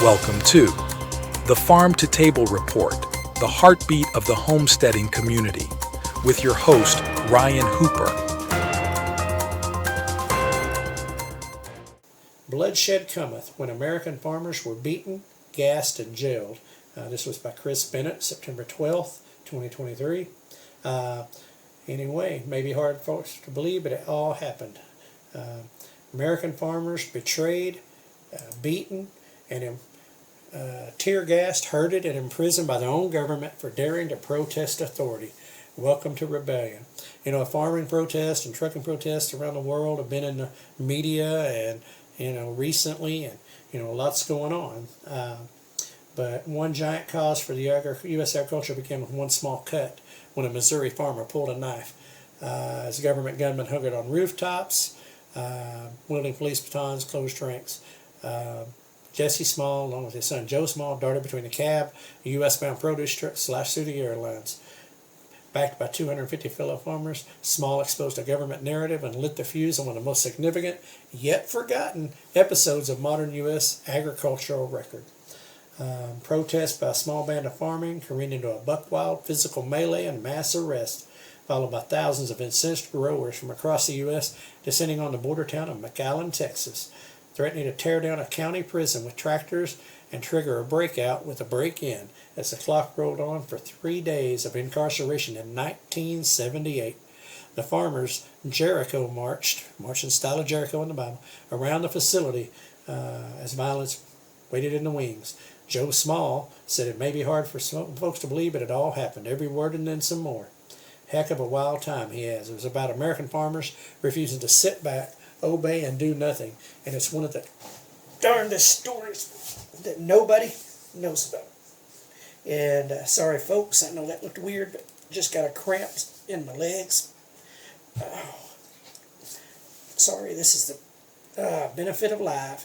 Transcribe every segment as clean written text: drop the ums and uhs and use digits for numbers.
Welcome to the Farm2Table Report, the heartbeat of the homesteading community, with your host, Ryan Hooper. Bloodshed Cometh When American Farmers Were Beaten, Gassed, and Jailed. This was by Chris Bennett, September 12th, 2023. Anyway, maybe hard for us to believe, but it all happened. American farmers betrayed, beaten, and tear-gassed, herded, and imprisoned by their own government for daring to protest authority. Welcome to rebellion. You know, farming protests and trucking protests around the world have been in the media and, recently, and, lots going on. But one giant cause for the U.S. agriculture became one small cut when a Missouri farmer pulled a knife. As government gunmen hung it on rooftops, wielding police batons, closed ranks. Jessie Small, along with his son Joe Small, darted between the cab, a U.S.-bound produce truck, slashed through the airlines. Backed by 250 fellow farmers, Small exposed a government narrative and lit the fuse on one of the most significant, yet forgotten, episodes of modern U.S. agricultural record. Protest by a small band of farming careened into a buck-wild physical melee and mass arrest, followed by thousands of incensed growers from across the U.S. descending on the border town of McAllen, Texas, threatening to tear down a county prison with tractors and trigger a breakout with a break-in as the clock rolled on for 3 days of incarceration in 1978. The farmers Jericho marched in style of Jericho in the Bible, around the facility as violence waited in the wings. Joe Small said it may be hard for some folks to believe, but it all happened, every word and then some more. Heck of a wild time he has. It was about American farmers refusing to sit back, obey, and do nothing. And it's one of the darndest stories that nobody knows about. And sorry folks, I know that looked weird, but just got a cramp in my legs. Sorry, this is the benefit of life.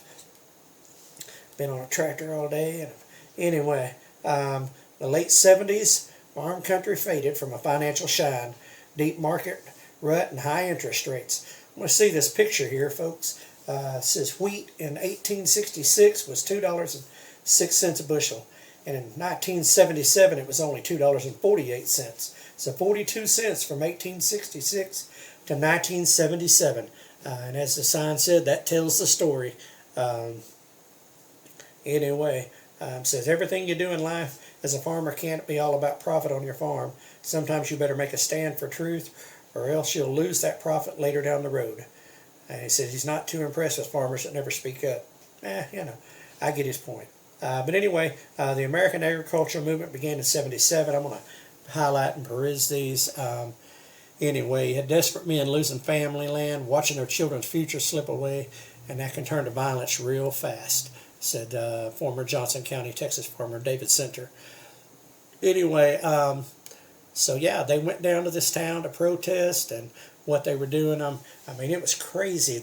Been on a tractor all day. And anyway, the late 70s, farm country faded from a financial shine, deep market rut, and high interest rates. I want to see this picture here, folks. It says wheat in 1866 was $2.06 a bushel, and in 1977 it was only $2.48. So 42 cents from 1866 to 1977. And as the sign said, that tells the story. Anyway, says everything you do in life as a farmer can't be all about profit on your farm. Sometimes you better make a stand for truth, or else you'll lose that profit later down the road. And he says he's not too impressed with farmers that never speak up. I get his point. But anyway, the American agricultural movement began in 77. I'm going to highlight and peruse these. Anyway, you had desperate men losing family land, watching their children's future slip away, and that can turn to violence real fast, said former Johnson County, Texas farmer David Center. Anyway, so yeah, they went down to this town to protest, and what they were doing, it was crazy.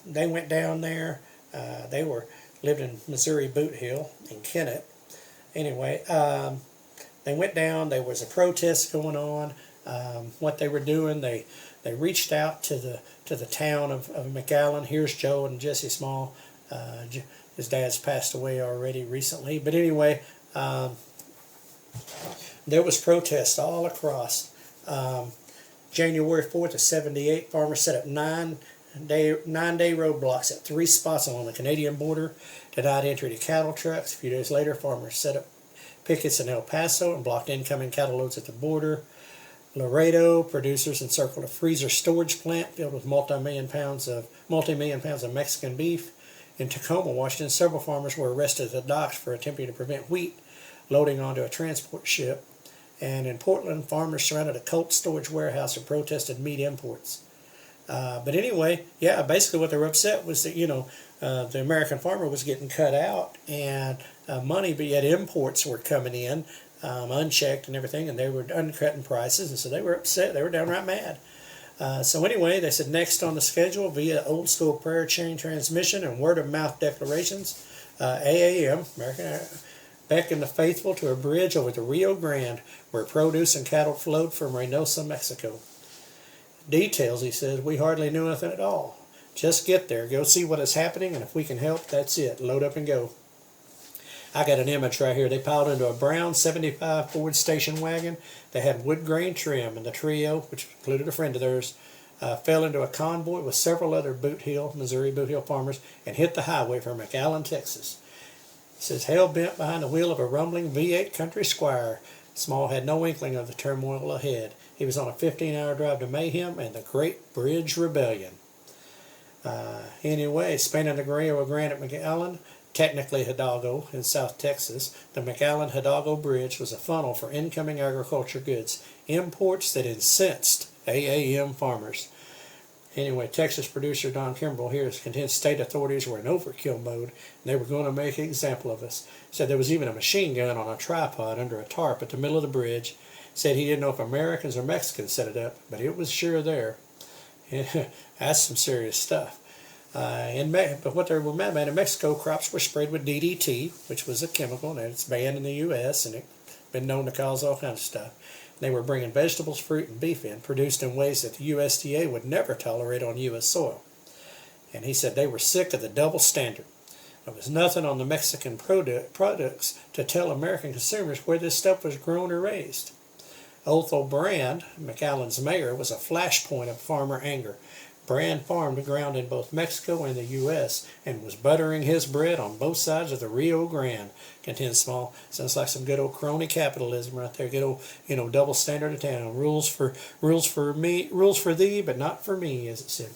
They went down there. They lived in Missouri Boot Hill in Kennett. Anyway, they went down. There was a protest going on. What they were doing, they reached out to the town of McAllen. Here's Joe and Jessie Small. His dad's passed away already recently. But anyway, there was protests all across. January 4th of 78, farmers set up nine-day roadblocks at 3 spots along the Canadian border, denied entry to cattle trucks. A few days later, farmers set up pickets in El Paso and blocked incoming cattle loads at the border. Laredo, producers encircled a freezer storage plant filled with multi-million pounds of Mexican beef. In Tacoma, Washington, several farmers were arrested at the docks for attempting to prevent wheat loading onto a transport ship. And in Portland, farmers surrounded a cold storage warehouse and protested meat imports. But anyway, basically what they were upset was that, the American farmer was getting cut out and money, but yet imports were coming in unchecked and everything, and they were undercutting prices, and so they were upset. They were downright mad. So anyway, they said next on the schedule, via old school prayer chain transmission and word of mouth declarations, AAM, American, beckoned the faithful to a bridge over the Rio Grande, where produce and cattle flowed from Reynosa, Mexico. Details, he says, we hardly knew anything at all. Just get there, go see what is happening, and if we can help, that's it. Load up and go. I got an image right here. They piled into a brown 75 Ford station wagon. They had wood grain trim, and the trio, which included a friend of theirs, fell into a convoy with several other Missouri Boot Hill farmers and hit the highway for McAllen, Texas. It says, hell-bent behind the wheel of a rumbling V8 country squire, Small had no inkling of the turmoil ahead. He was on a 15-hour drive to Mayhem and the Great Bridge Rebellion. Anyway, spanning the Rio Grande at McAllen, technically Hidalgo in South Texas, the McAllen-Hidalgo Bridge was a funnel for incoming agriculture goods, imports that incensed AAM farmers. Anyway, Texas producer Don Kimbrell here is convinced state authorities were in overkill mode and they were going to make an example of us. Said there was even a machine gun on a tripod under a tarp at the middle of the bridge. Said he didn't know if Americans or Mexicans set it up, but it was sure there. That's some serious stuff. But what they were mad about in Mexico, crops were sprayed with DDT, which was a chemical, and it's banned in the U.S., and it's been known to cause all kinds of stuff. They were bringing vegetables, fruit, and beef in, produced in ways that the USDA would never tolerate on U.S. soil. And he said they were sick of the double standard. There was nothing on the Mexican products to tell American consumers where this stuff was grown or raised. Otho Brand, McAllen's mayor, was a flashpoint of farmer anger. Brand farmed ground in both Mexico and the U.S. and was buttering his bread on both sides of the Rio Grande. Contends Small. Sounds like some good old crony capitalism right there. Good old, double standard of town. Rules for thee, but not for me, as it said.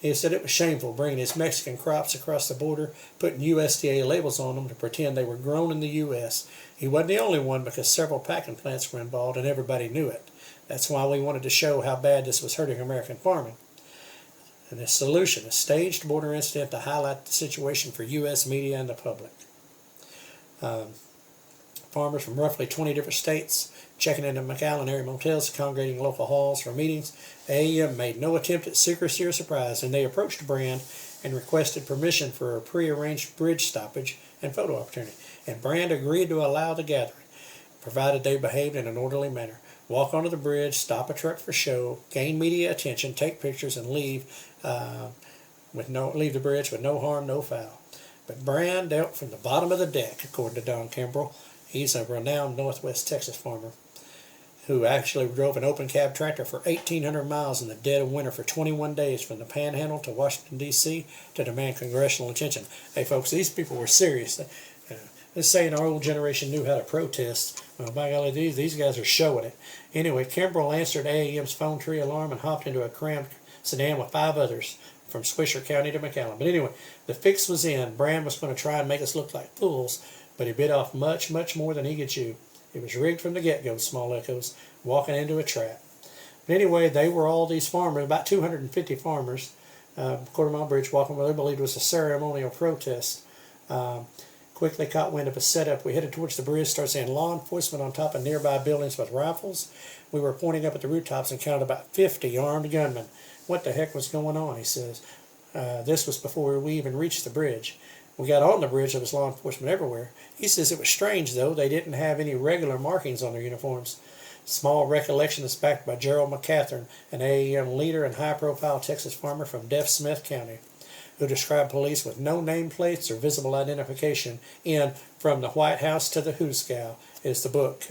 He said it was shameful bringing his Mexican crops across the border, putting USDA labels on them to pretend they were grown in the U.S. He wasn't the only one because several packing plants were involved and everybody knew it. That's why we wanted to show how bad this was hurting American farming. And the solution, a staged border incident to highlight the situation for U.S. media and the public. Farmers from roughly 20 different states checking into McAllen area motels, congregating in local halls for meetings. AAM made no attempt at secrecy or surprise, and they approached Brand and requested permission for a prearranged bridge stoppage and photo opportunity. And Brand agreed to allow the gathering, provided they behaved in an orderly manner. Walk onto the bridge, stop a truck for show, gain media attention, take pictures, and leave the bridge with no harm, no foul. But Brand dealt from the bottom of the deck, according to Don Kimbrell. He's a renowned Northwest Texas farmer who actually drove an open cab tractor for 1,800 miles in the dead of winter for 21 days from the Panhandle to Washington, D.C. to demand congressional attention. Hey, folks, these people were serious. This saying our old generation knew how to protest. Well, by golly, these guys are showing it. Anyway, Kimbrell answered AAM's phone tree alarm and hopped into a crammed sedan with 5 others from Swisher County to McAllen. But anyway, the fix was in. Brand was going to try and make us look like fools, but he bit off much, much more than he could chew. It was rigged from the get-go, Small echoes, walking into a trap. But anyway, they were all these farmers, about 250 farmers, Quarter Mile Bridge, walking what they believed was a ceremonial protest. Quickly caught wind of a setup. We headed towards the bridge, started seeing law enforcement on top of nearby buildings with rifles. We were pointing up at the rooftops and counted about 50 armed gunmen. What the heck was going on, he says. This was before we even reached the bridge. We got on the bridge, there was law enforcement everywhere. He says it was strange, though. They didn't have any regular markings on their uniforms. Small recollection is backed by Gerald McCathern, an AAM leader and high-profile Texas farmer from Deaf Smith County, who described police with no nameplates or visible identification in From the White House to the Hooskow is the book.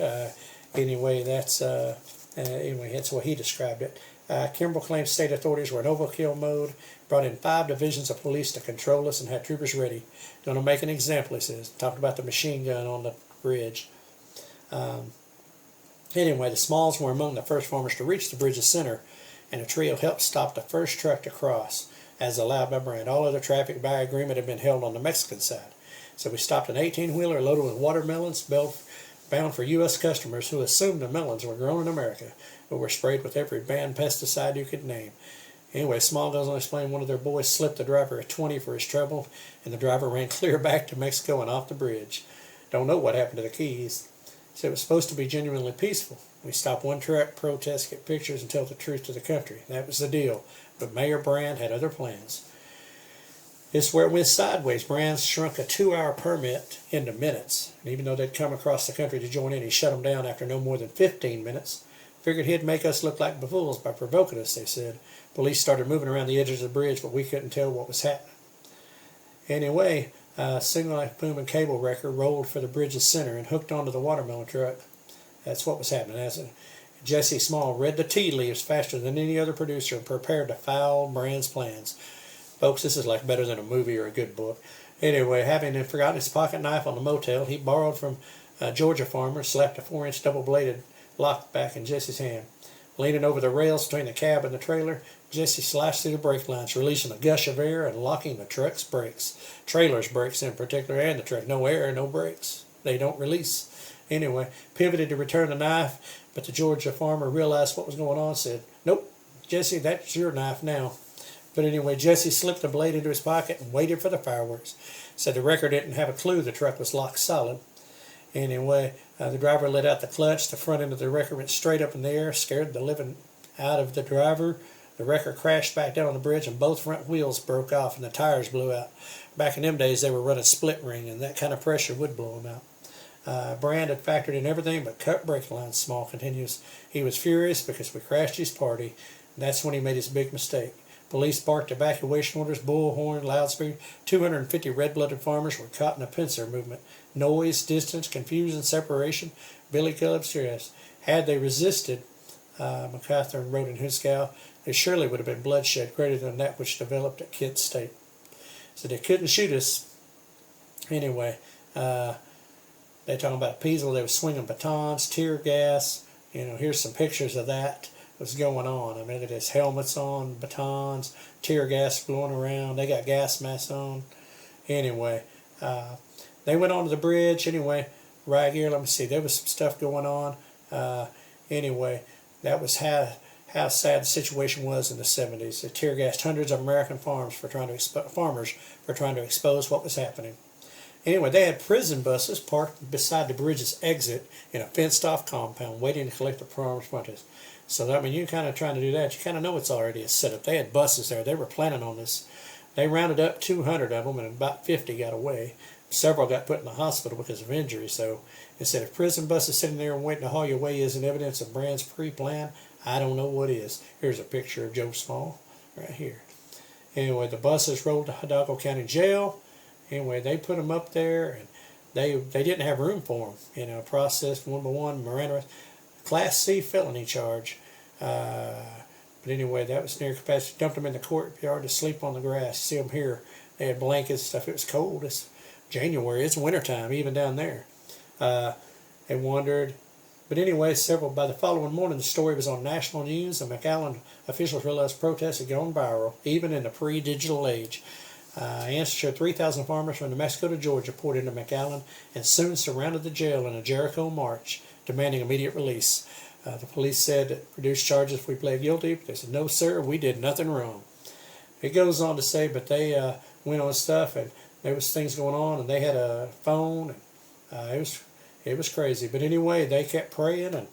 Anyway, that's what he described it. Kimbrell claims state authorities were in overkill mode, brought in 5 divisions of police to control us and had troopers ready. Going to make an example, he says. Talked about the machine gun on the bridge. Anyway, the Smalls were among the first farmers to reach the bridge's center, and a trio helped stop the first truck to cross, as allowed by Brand. All other traffic by agreement had been held on the Mexican side. So we stopped an 18-wheeler loaded with watermelons bound for U.S. customers who assumed the melons were grown in America, but were sprayed with every banned pesticide you could name. Anyway, Small goes on to explain one of their boys slipped the driver a 20 for his trouble, and the driver ran clear back to Mexico and off the bridge. Don't know what happened to the keys. So it was supposed to be genuinely peaceful. We stopped one truck, protest, get pictures, and tell the truth to the country. That was the deal. But Mayor Brand had other plans. This is where it went sideways. Brand shrunk a 2-hour permit into minutes. And even though they'd come across the country to join in, he shut them down after no more than 15 minutes. Figured he'd make us look like fools by provoking us, they said. Police started moving around the edges of the bridge, but we couldn't tell what was happening. Anyway, signal boom and cable wrecker rolled for the bridge's center and hooked onto the watermelon truck. That's what was happening. Jessie Small read the tea leaves faster than any other producer and prepared to foul Brand's plans. Folks, this is like better than a movie or a good book. Anyway, having forgotten his pocket knife on the motel, he borrowed from a Georgia farmer, slapped a 4-inch double-bladed lock back in Jessie's hand. Leaning over the rails between the cab and the trailer, Jessie slashed through the brake lines, releasing a gush of air and locking the truck's brakes. Trailer's brakes in particular, and the truck. No air, no brakes. They don't release. Anyway, pivoted to return the knife, but the Georgia farmer realized what was going on and said, "Nope, Jessie, that's your knife now." But anyway, Jessie slipped the blade into his pocket and waited for the fireworks. Said the wrecker didn't have a clue the truck was locked solid. Anyway, the driver let out the clutch. The front end of the wrecker went straight up in the air, scared the living out of the driver. The wrecker crashed back down on the bridge, and both front wheels broke off, and the tires blew out. Back in them days, they were running split ring, and that kind of pressure would blow them out. Brand had factored in everything but cut brake lines, Small continues. He was furious because we crashed his party, and that's when he made his big mistake. Police barked evacuation orders, bullhorn, loudspeaker. 250 red-blooded farmers were caught in a pincer movement. Noise, distance, confusion, separation. Billy Gullips tears. Had they resisted, MacArthur wrote in his gal, there surely would have been bloodshed greater than that which developed at Kent State. So they couldn't shoot us. Anyway, they talking about Peasel. They were swinging batons, tear gas. Here's some pictures of that was going on. I mean, there's helmets on, batons, tear gas blowing around. They got gas masks on. Anyway, they went onto the bridge. Anyway, right here, let me see. There was some stuff going on. Anyway, that was how sad the situation was in the 70s. They tear gassed hundreds of American farmers for trying to expose what was happening. Anyway, they had prison buses parked beside the bridge's exit in a fenced-off compound, waiting to collect the farmers' protest. So that when you're kind of trying to do that, you kind of know it's already a setup. They had buses there. They were planning on this. They rounded up 200 of them, and about 50 got away. Several got put in the hospital because of injury. So instead of prison buses sitting there and waiting to haul you away isn't evidence of Brand's pre-plan, I don't know what is. Here's a picture of Joe Small right here. Anyway, the buses rolled to Hidalgo County Jail. Anyway, they put them up there, and they didn't have room for them. Processed one by one, Miranda, Class C felony charge. But anyway, that was near capacity. Dumped them in the courtyard to sleep on the grass. You see them here. They had blankets, stuff. It was cold. It's January. It's wintertime, even down there. They wandered. But anyway, by the following morning, the story was on national news, and McAllen officials realized protests had gone viral, even in the pre-digital age. Answer 3,000 farmers from New Mexico to Georgia poured into McAllen and soon surrounded the jail in a Jericho march, demanding immediate release. The police said, produce charges if we pled guilty. But they said, no, sir, we did nothing wrong. It goes on to say, but they went on stuff, and there was things going on, and they had a phone. And, it was crazy. But anyway, they kept praying, and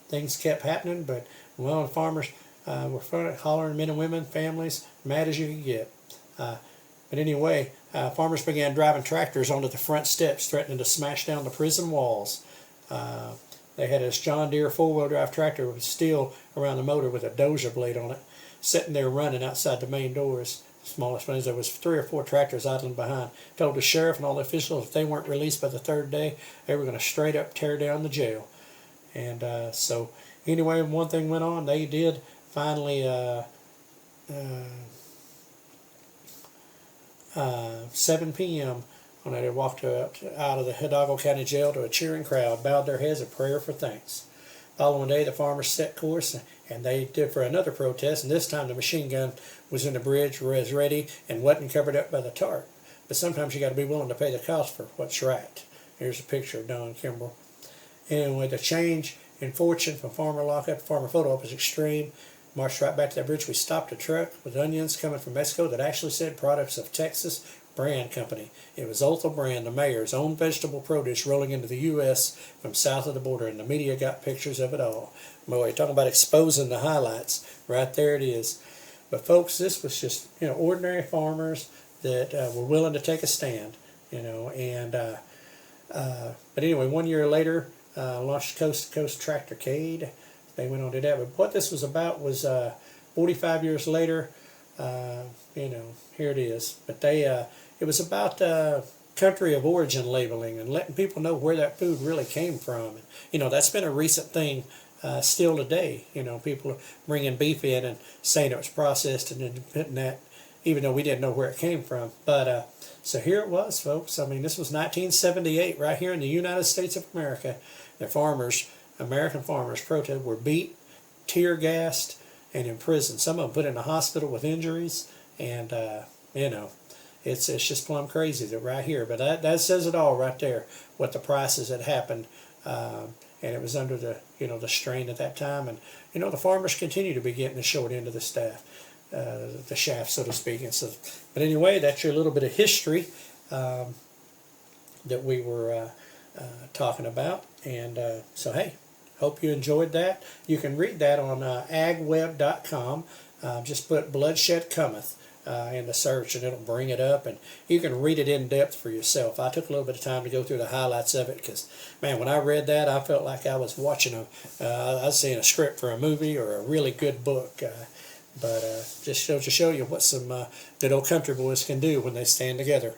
things kept happening. But the farmers were hollering, men and women, families, mad as you could get. But anyway, farmers began driving tractors onto the front steps, threatening to smash down the prison walls. They had this John Deere four-wheel drive tractor with steel around the motor with a dozer blade on it, sitting there running outside the main doors. Smallest ones, there was 3 or 4 tractors idling behind. Told the sheriff and all the officials if they weren't released by the 3rd day, they were going to straight up tear down the jail. And so anyway, one thing went on. They did finally 7 p.m. when they walked out of the Hidalgo County Jail to a cheering crowd, bowed their heads in prayer for thanks. Following day, the farmers set course, and they did for another protest, and this time the machine gun was in the bridge, was ready, and wasn't covered up by the tarp. But sometimes you got to be willing to pay the cost for what's right. Here's a picture of Don Kimball. Anyway, the change in fortune from farmer lockup to farmer photo op was extreme. Marched right back to that bridge. We stopped a truck with onions coming from Mexico that actually said products of Texas Brand Company. It was Othel Brand, the mayor's own vegetable produce, rolling into the U.S. from south of the border, and the media got pictures of it all. Boy, talking about exposing the highlights. Right there it is. But folks, this was just ordinary farmers that were willing to take a stand. But anyway, 1 year later, launched Coast to Coast Tractorcade. They went on to that. But what this was about was 45 years later. Here it is. But they it was about country of origin labeling and letting people know where that food really came from. And, that's been a recent thing still today. People are bringing beef in and saying it was processed and then putting that, even though we didn't know where it came from. But so here it was, folks. I mean, this was 1978 right here in the United States of America. The farmers, American farmers, were beat, tear gassed, and imprisoned. Some of them put in a hospital with injuries, and it's just plumb crazy that right here. But that says it all right there. What the prices had happened, and it was under the strain at that time. And the farmers continue to be getting the short end of the staff, the shaft, so to speak. And so, but anyway, that's your little bit of history that we were talking about. And so hey. Hope you enjoyed that. You can read that on agweb.com. Just put Bloodshed Cometh in the search and it'll bring it up, and you can read it in depth for yourself. I took a little bit of time to go through the highlights of it because, man, when I read that, I felt like I was watching I was seeing a script for a movie or a really good book. But just to show you what some good old country boys can do when they stand together.